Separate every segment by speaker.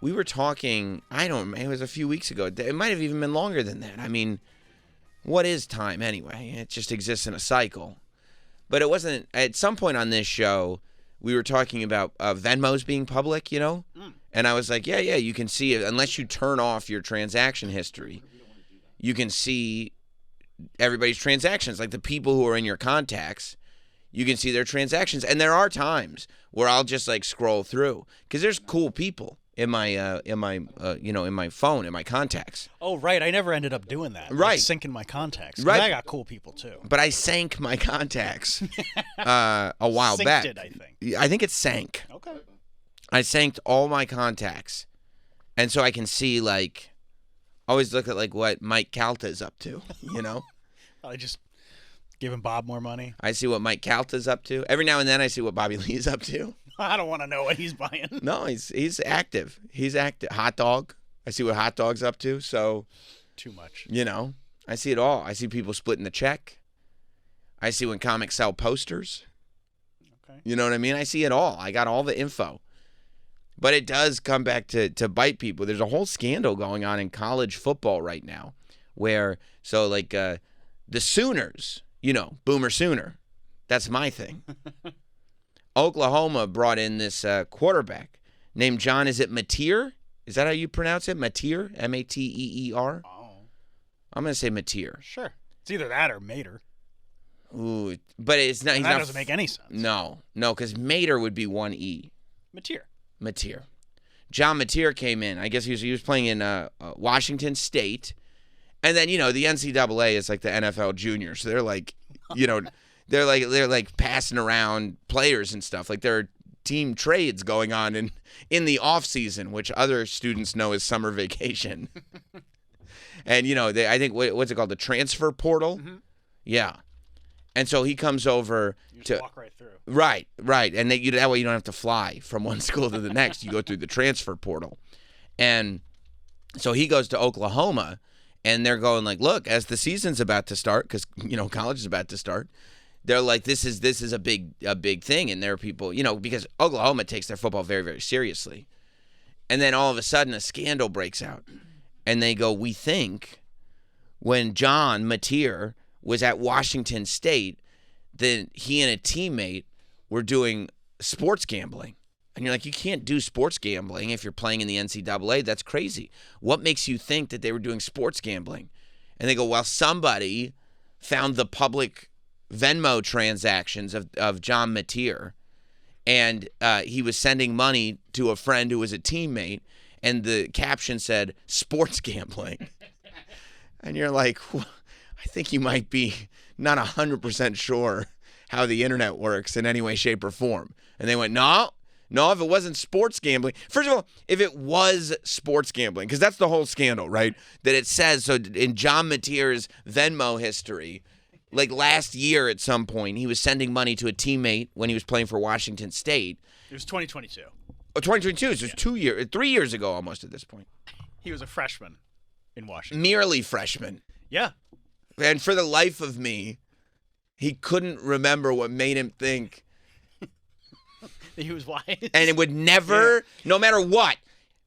Speaker 1: we were talking, it was a few weeks ago. It might have even been longer than that. I mean, what is time anyway? It just exists in a cycle. But it wasn't, at some point on this show, we were talking about Venmos being public, you know? And I was like, yeah, you can see it. Unless you turn off your transaction history, you can see everybody's transactions. Like the people who are in your contacts, you can see their transactions. And there are times where I'll just like scroll through because there's cool people in my phone, in my contacts.
Speaker 2: Oh, right. I never ended up doing that.
Speaker 1: Right.
Speaker 2: Like syncing my contacts.
Speaker 1: Right.
Speaker 2: I got cool people, too.
Speaker 1: But I sank my contacts a while
Speaker 2: Synced
Speaker 1: back.
Speaker 2: it, I think.
Speaker 1: I think it sank.
Speaker 2: Okay.
Speaker 1: I sanked all my contacts. And so I can see, like, always look at, like, what Mike Calta's up to, you know?
Speaker 2: I just giving Bob more money.
Speaker 1: I see what Mike Calta's up to. Every now and then I see what Bobby Lee's up to.
Speaker 2: I don't want to know what he's buying.
Speaker 1: No, he's active. He's active. Hot Dog. I see what Hot Dog's up to. So,
Speaker 2: too much.
Speaker 1: You know, I see it all. I see people splitting the check. I see when comics sell posters.
Speaker 2: Okay.
Speaker 1: You know what I mean? I see it all. I got all the info. But it does come back to bite people. There's a whole scandal going on in college football right now where, so like the Sooners, you know, Boomer Sooner. That's my thing. Oklahoma brought in this quarterback named John, is it Mateer? Is that how you pronounce it? Mateer? M-A-T-E-E-R?
Speaker 2: Oh.
Speaker 1: I'm going to say Mateer.
Speaker 2: Sure. It's either that or Mater.
Speaker 1: Ooh, but it's not.
Speaker 2: That doesn't make any sense.
Speaker 1: No, because Mater would be one E. Mateer. John Mateer came in. I guess he was playing in Washington State. And then, you know, the NCAA is like the NFL junior. So they're like, you know, they're like passing around players and stuff. Like there are team trades going on in the off season, which other students know as summer vacation. And, you know, I think, what's it called? The transfer portal? Mm-hmm. Yeah. And so he comes over
Speaker 2: you just walk right through.
Speaker 1: Right. And that way you don't have to fly from one school to the next. You go through the transfer portal. And so he goes to Oklahoma, and they're going like, look, as the season's about to start, because, you know, college is about to start, they're like, this is a big thing. And there are people, you know, because Oklahoma takes their football very, very seriously. And then all of a sudden a scandal breaks out. And they go, we think when John Mateer was at Washington State, then he and a teammate were doing sports gambling. And you're like, you can't do sports gambling if you're playing in the NCAA. That's crazy. What makes you think that they were doing sports gambling? And they go, well, somebody found the public Venmo transactions of John Mateer, and he was sending money to a friend who was a teammate, and the caption said, sports gambling. And you're like, well, I think you might be not 100% sure how the internet works in any way, shape, or form. And they went, no, if it wasn't sports gambling. First of all, if it was sports gambling, because that's the whole scandal, right? That it says, so in John Mateer's Venmo history, like last year at some point, he was sending money to a teammate when he was playing for Washington State.
Speaker 2: It was 2022.
Speaker 1: Oh, 2022, so it was 3 years ago almost at this point.
Speaker 2: He was a freshman in Washington.
Speaker 1: Merely freshman.
Speaker 2: Yeah.
Speaker 1: And for the life of me, he couldn't remember what made him think
Speaker 2: he was wise.
Speaker 1: And it would never, no matter what,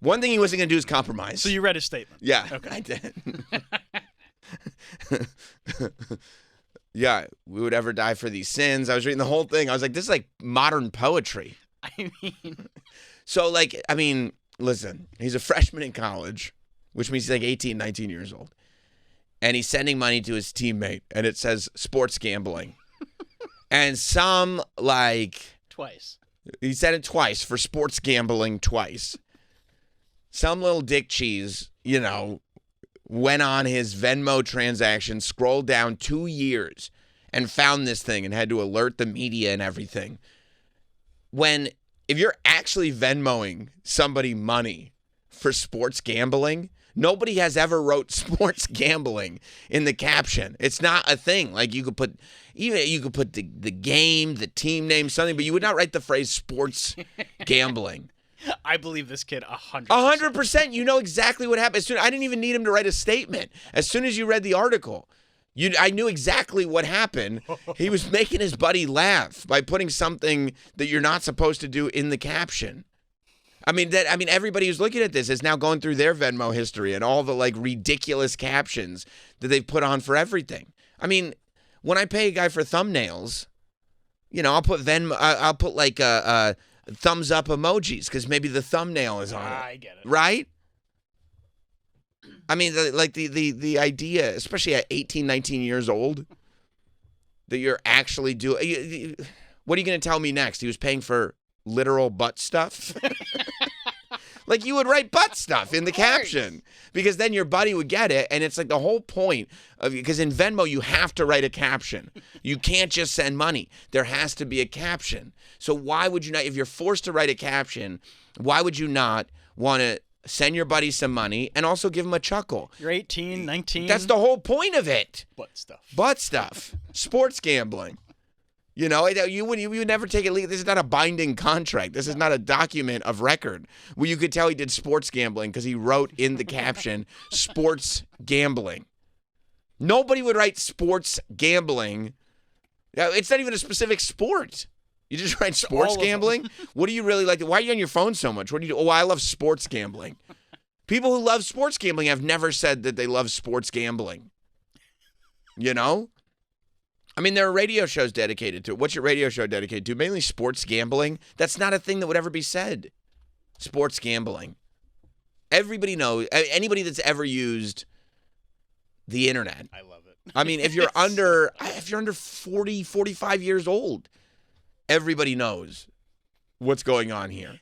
Speaker 1: one thing he wasn't going to do is compromise.
Speaker 2: So you read his statement?
Speaker 1: Yeah,
Speaker 2: okay.
Speaker 1: I did. Yeah, we would ever die for these sins. I was reading the whole thing. I was like, this is like modern poetry.
Speaker 2: I mean.
Speaker 1: So, like, listen, he's a freshman in college, which means he's like 18, 19 years old. And he's sending money to his teammate, and it says sports gambling. And some, like...
Speaker 2: Twice.
Speaker 1: He said it twice, for sports gambling twice. Some little dick cheese, you know, went on his Venmo transaction, scrolled down 2 years, and found this thing and had to alert the media and everything. If you're actually Venmoing somebody money for sports gambling, nobody has ever wrote sports gambling in the caption. It's not a thing. Like you could put the game, the team name, something, but you would not write the phrase sports gambling.
Speaker 2: I believe this kid 100%.
Speaker 1: 100%. You know exactly what happened. I didn't even need him to write a statement. As soon as you read the article, I knew exactly what happened. He was making his buddy laugh by putting something that you're not supposed to do in the caption. I mean, everybody who's looking at this is now going through their Venmo history and all the like ridiculous captions that they've put on for everything. I mean, when I pay a guy for thumbnails, I'll put I'll put like thumbs up emojis because maybe the thumbnail is on it.
Speaker 2: I get it.
Speaker 1: Right? I mean, the idea, especially at 18, 19 years old, that you're actually doing. What are you going to tell me next? He was paying for literal butt stuff? Like you would write butt stuff in the caption because then your buddy would get it. And it's like the whole point of, because in Venmo, you have to write a caption. You can't just send money. There has to be a caption. So why would you not, if you're forced to write a caption, why would you not want to send your buddy some money and also give him a chuckle?
Speaker 2: You're 18, 19.
Speaker 1: That's the whole point of it.
Speaker 2: Butt stuff.
Speaker 1: Butt stuff. Sports gambling. You would never take it legal. This is not a binding contract. This is not a document of record where you could tell he did sports gambling because he wrote in the caption, sports gambling. Nobody would write sports gambling. It's not even a specific sport. You just write sports gambling? What do you really like? Why are you on your phone so much? What do you do? Oh, I love sports gambling. People who love sports gambling have never said that they love sports gambling. I mean, there are radio shows dedicated to it. What's your radio show dedicated to? Mainly sports gambling. That's not a thing that would ever be said. Sports gambling. Everybody knows. Anybody that's ever used the internet.
Speaker 2: I love it.
Speaker 1: I mean, if you're under 40, 45 years old, everybody knows what's going on here.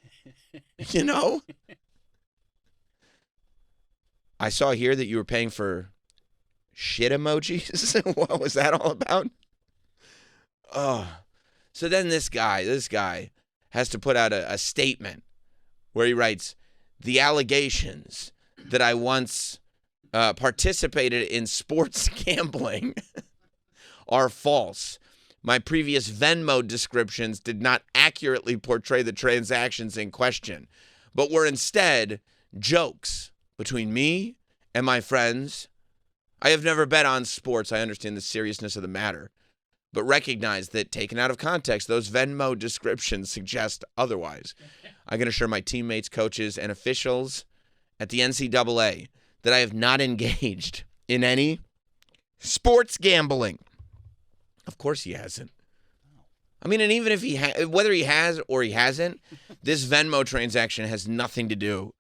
Speaker 1: I saw here that you were paying for shit emojis. What was that all about? Oh, so then this guy has to put out a statement where he writes, the allegations that I once participated in sports gambling are false. My previous Venmo descriptions did not accurately portray the transactions in question, but were instead jokes between me and my friends. I have never bet on sports. I understand the seriousness of the matter, but recognize that taken out of context, those Venmo descriptions suggest otherwise. I can assure my teammates, coaches, and officials at the NCAA that I have not engaged in any sports gambling. Of course he hasn't. I mean, and even if whether he has or he hasn't, this Venmo transaction has nothing to do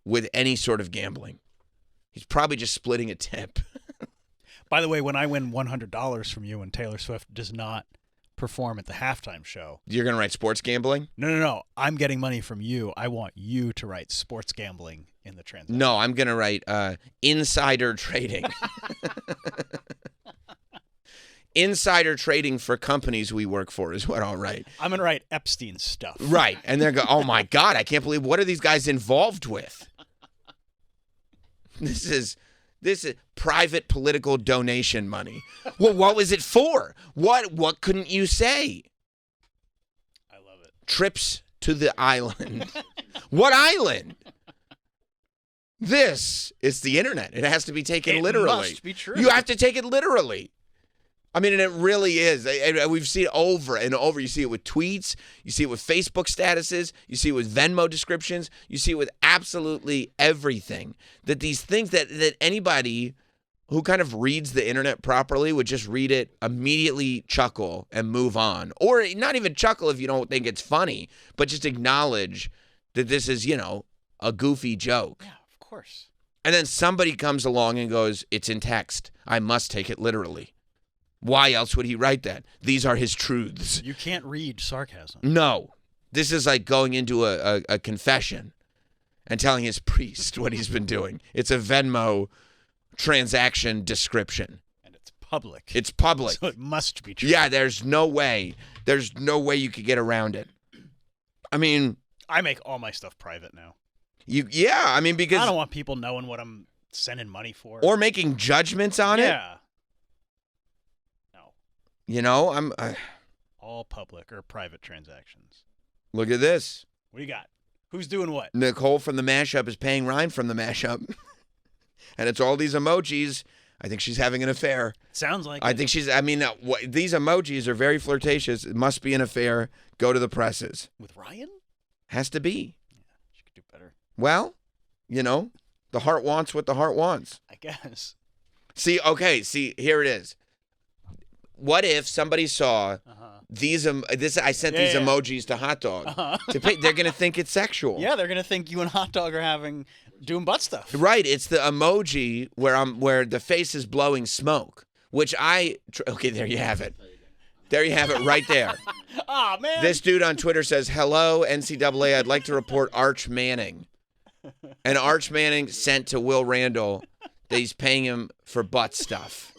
Speaker 1: with any sort of gambling. He's probably just splitting a tip.
Speaker 2: By the way, when I win $100 from you and Taylor Swift does not perform at the halftime show.
Speaker 1: You're going to write sports gambling?
Speaker 2: No. I'm getting money from you. I want you to write sports gambling in the transaction.
Speaker 1: No, I'm going to write insider trading. Insider trading for companies we work for is what I'll write.
Speaker 2: I'm going to write Epstein stuff.
Speaker 1: Right. And they're going, oh my God, I can't believe, what are these guys involved with? This is private political donation money. Well, what was it for? What couldn't you say?
Speaker 2: I love it.
Speaker 1: Trips to the island. What island? This is the internet. It has to be taken literally.
Speaker 2: It must be true.
Speaker 1: You have to take it literally. I mean, and it really is. We've seen it over and over. You see it with tweets. You see it with Facebook statuses. You see it with Venmo descriptions. You see it with absolutely everything. That these things that anybody who kind of reads the internet properly would just read it, immediately chuckle, and move on. Or not even chuckle if you don't think it's funny, but just acknowledge that this is, a goofy joke.
Speaker 2: Yeah, of course.
Speaker 1: And then somebody comes along and goes, it's in text. I must take it literally. Why else would he write that? These are his truths.
Speaker 2: You can't read sarcasm.
Speaker 1: No. This is like going into a confession and telling his priest what he's been doing. It's a Venmo transaction description.
Speaker 2: And it's public.
Speaker 1: It's public.
Speaker 2: So it must be true.
Speaker 1: Yeah, there's no way. There's no way you could get around it. I mean,
Speaker 2: I make all my stuff private now.
Speaker 1: Because
Speaker 2: I don't want people knowing what I'm sending money for.
Speaker 1: Or making judgments on it.
Speaker 2: Yeah.
Speaker 1: I'm
Speaker 2: all public or private transactions.
Speaker 1: Look at this.
Speaker 2: What do you got? Who's doing what?
Speaker 1: Nicole from the mashup is paying Ryan from the mashup. And it's all these emojis. I think she's having an affair.
Speaker 2: Sounds like
Speaker 1: I think she's, these emojis are very flirtatious. It must be an affair. Go to the presses.
Speaker 2: With Ryan?
Speaker 1: Has to be.
Speaker 2: Yeah, she
Speaker 1: Well, the heart wants what the heart wants.
Speaker 2: I guess.
Speaker 1: See, here it is. What if somebody saw these I sent these emojis to Hot Dog to pay, they're going to think it's sexual.
Speaker 2: Yeah, they're going to think you and Hot Dog are doing butt stuff.
Speaker 1: Right, it's the emoji where the face is blowing smoke, which okay, there you have it. There you have it right there.
Speaker 2: Oh, man.
Speaker 1: This dude on Twitter says, "Hello, NCAA. I'd like to report Arch Manning." And Arch Manning sent to Will Randall that he's paying him for butt stuff.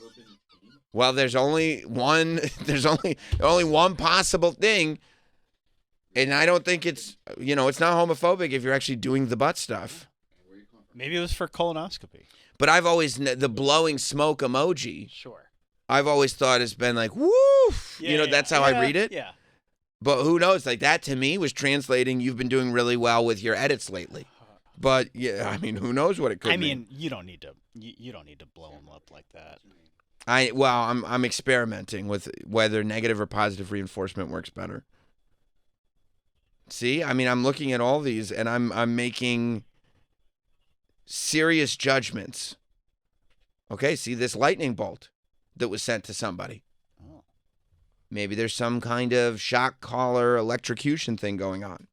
Speaker 1: Well, there's only one possible thing, and I don't think it's not homophobic if you're actually doing the butt stuff.
Speaker 2: Maybe it was for colonoscopy.
Speaker 1: But I've always the blowing smoke emoji.
Speaker 2: Sure.
Speaker 1: I've always thought has been like, woof. That's how I read it.
Speaker 2: Yeah.
Speaker 1: But who knows? Like that to me was translating, you've been doing really well with your edits lately. But yeah, I mean, who knows what it could mean?
Speaker 2: You don't need to blow them up like that.
Speaker 1: I'm experimenting with whether negative or positive reinforcement works better. See, I mean, I'm looking at all these and I'm making serious judgments. Okay, see this lightning bolt that was sent to somebody.
Speaker 2: Oh.
Speaker 1: Maybe there's some kind of shock collar electrocution thing going on.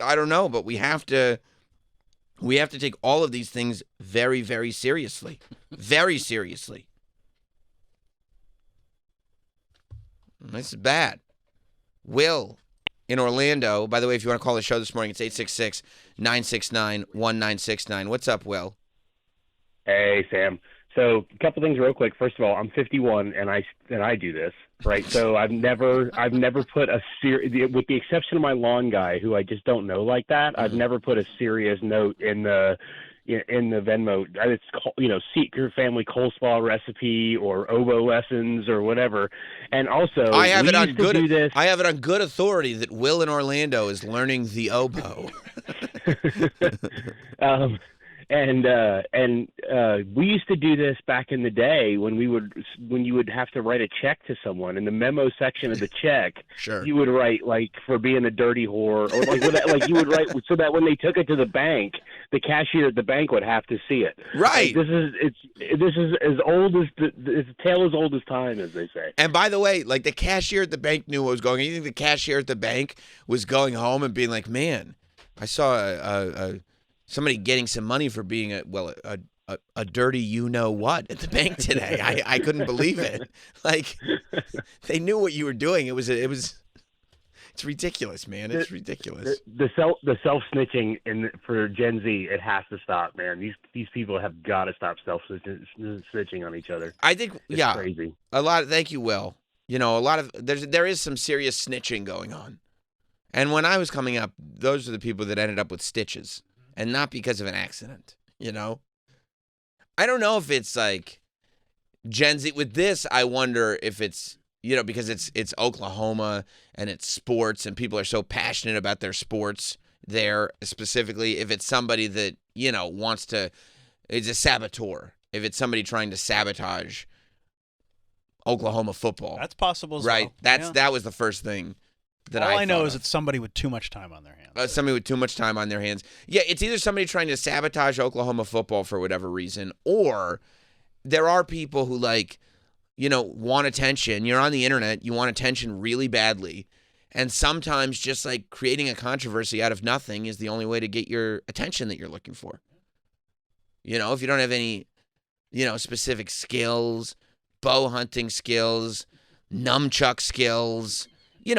Speaker 1: I don't know, but we have to take all of these things very, very seriously. Very seriously. This is bad. Will in Orlando, by the way, if you want to call the show this morning, it's 866-969-1969. What's up, Will?
Speaker 3: Hey, Sam. So a couple things real quick. First of all, I'm 51 and I do this, right? So I've never put with the exception of my lawn guy who I just don't know like that. I've never put a serious note in the Venmo. It's seek your family coleslaw recipe or oboe lessons or whatever. And also,
Speaker 1: I have it on good authority that Will in Orlando is learning the oboe.
Speaker 3: And we used to do this back in the day when you would have to write a check to someone in the memo section of the check.
Speaker 1: Sure.
Speaker 3: You would write like for being a dirty whore, or like you would write so that when they took it to the bank, the cashier at the bank would have to see it.
Speaker 1: Right.
Speaker 3: Like, this is as old as it's a tale as old as time, as they say.
Speaker 1: And by the way, like the cashier at the bank knew what was going on. You think the cashier at the bank was going home and being like, "Man, I saw somebody getting some money for being a dirty you-know-what at the bank today." I couldn't believe it. Like, they knew what you were doing. It's ridiculous, man. It's ridiculous.
Speaker 3: The self-snitching for Gen Z, it has to stop, man. These people have got to stop self-snitching on each other.
Speaker 1: I think,
Speaker 3: it's crazy.
Speaker 1: Thank you, Will. There is some serious snitching going on. And when I was coming up, those are the people that ended up with stitches. And not because of an accident, I don't know if it's like Gen Z. With this, I wonder if it's, because it's Oklahoma and it's sports and people are so passionate about their sports there specifically. If it's somebody that, is a saboteur. If it's somebody trying to sabotage Oklahoma football.
Speaker 2: That's possible as
Speaker 1: right?
Speaker 2: well.
Speaker 1: That was the first thing.
Speaker 2: All I know is it's somebody with too much time on their hands.
Speaker 1: Somebody with too much time on their hands. Yeah, it's either somebody trying to sabotage Oklahoma football for whatever reason, or there are people who want attention. You're on the internet, you want attention really badly, and sometimes just like creating a controversy out of nothing is the only way to get your attention that you're looking for. If you don't have any, specific skills, bow hunting skills, nunchuck skills,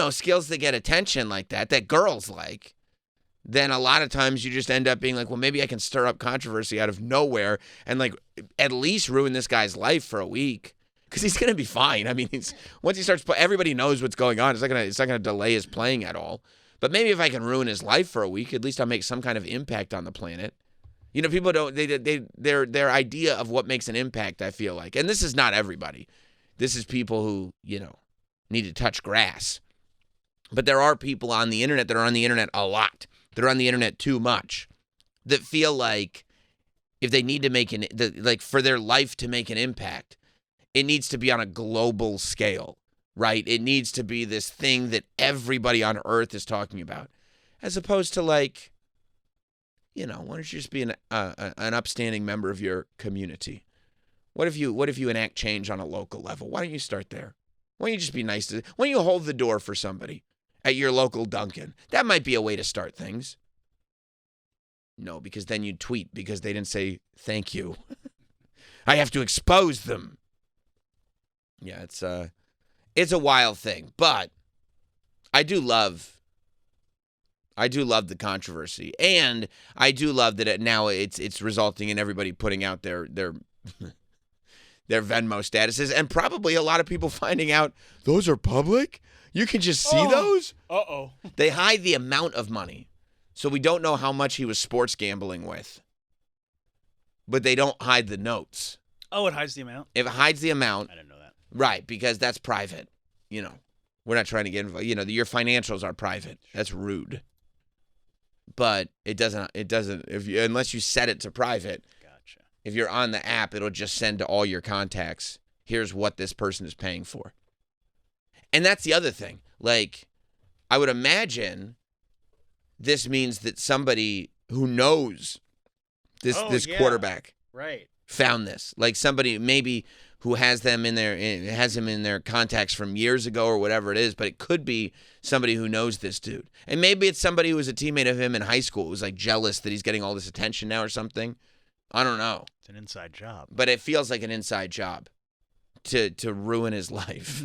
Speaker 1: skills that get attention like that girls like, then a lot of times you just end up being like, well, maybe I can stir up controversy out of nowhere and like at least ruin this guy's life for a week because he's going to be fine. I mean, once he starts playing, everybody knows what's going on. It's not going to delay his playing at all. But maybe if I can ruin his life for a week, at least I'll make some kind of impact on the planet. People don't, their idea of what makes an impact, I feel like, and this is not everybody. This is people who, need to touch grass. But there are people on the internet that are on the internet a lot. They're on the internet too much. That feel like if they need to make for their life to make an impact, it needs to be on a global scale, right? It needs to be this thing that everybody on earth is talking about. As opposed to why don't you just be an upstanding member of your community? What if you enact change on a local level? Why don't you start there? Why don't you just be nice to? Why don't you hold the door for somebody at your local Dunkin'? That might be a way to start things. No, because then you'd tweet because they didn't say thank you. I have to expose them. Yeah, it's a wild thing, but I do love the controversy, and I do love that now it's resulting in everybody putting out their their Venmo statuses, and probably a lot of people finding out those are public. You can just see those. They hide the amount of money, so we don't know how much he was sports gambling with. But they don't hide the notes.
Speaker 2: Oh, it hides the amount?
Speaker 1: If it hides the amount.
Speaker 2: I didn't know that.
Speaker 1: Right, because that's private. We're not trying to get involved. Your financials are private. That's rude. But it doesn't unless you set it to private.
Speaker 2: Gotcha.
Speaker 1: If you're on the app, it'll just send to all your contacts, here's what this person is paying for. And that's the other thing. Like, I would imagine this means that somebody who knows this quarterback found this. Like somebody maybe who has him in their contacts from years ago or whatever it is, but it could be somebody who knows this dude. And maybe it's somebody who was a teammate of him in high school who was like jealous that he's getting all this attention now or something. I don't know.
Speaker 2: It's an inside job.
Speaker 1: But it feels like an inside job to ruin his life.